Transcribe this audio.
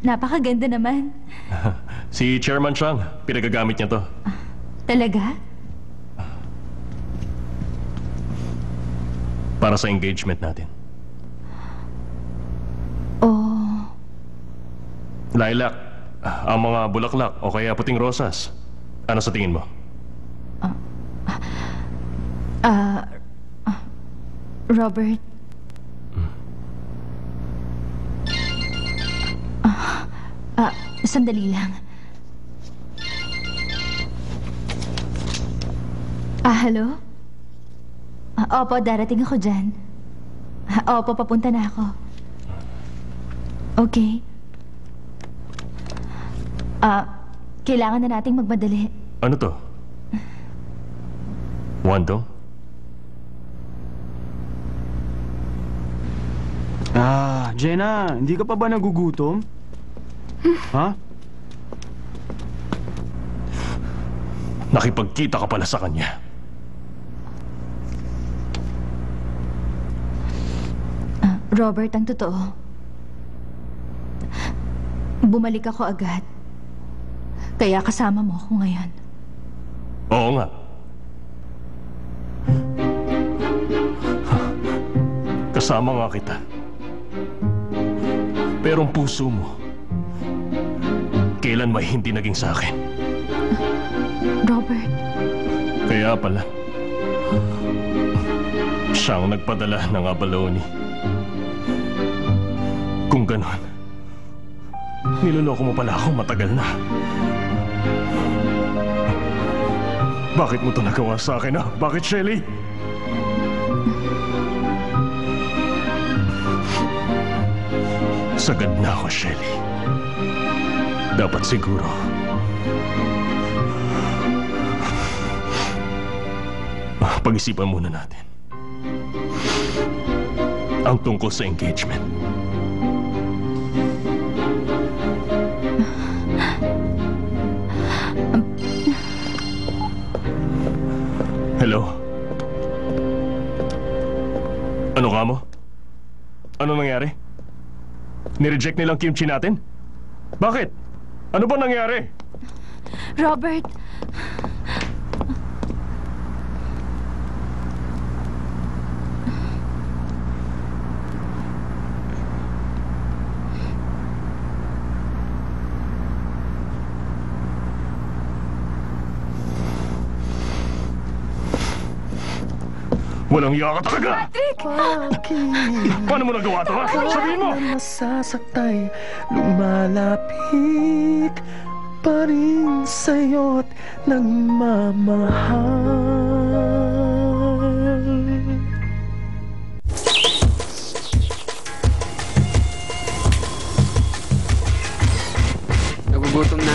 Napakaganda naman. Si Chairman Chang, pinagagamit niya to. Talaga? Para sa engagement natin. Oh. Lilac, ang mga bulaklak o kaya puting rosas. Ano sa tingin mo? Robert. Sandali lang. Hello? Opo, darating ako dyan. Opo, papunta na ako. Okay. Kailangan na nating magmadali. Ano to? Wandong? Jenna, hindi ka pa ba nagugutom? Ha? Nakipagkita ka pala sa kanya. Robert, ang totoo. Bumalik ako agad. Kaya kasama mo ako ngayon. Oo nga. Kasama nga kita. Pero ang puso mo, kailan may hindi naging sa akin. Robert. Kaya pala, siyang nagpadala ng abalone. Kung ganon, niloloko mo pala ako matagal na. Bakit mo ito nagawa sa akin, ha? Bakit, Shelly? Sagad na ako, Shelly. Dapat siguro pag-isipan muna natin ang tungkol sa engagement. Hello? Ano ka mo? Ano nangyari? Nireject nilang kimchi natin? Bakit? Ano ba nangyari? Robert! Walang iya ka talaga! Patrick! Paano mo nagawa ito, ha? Sabihin mo! Nasasaktay, lumalapit pa rin sa'yo't nagmamahal. Nagugutom na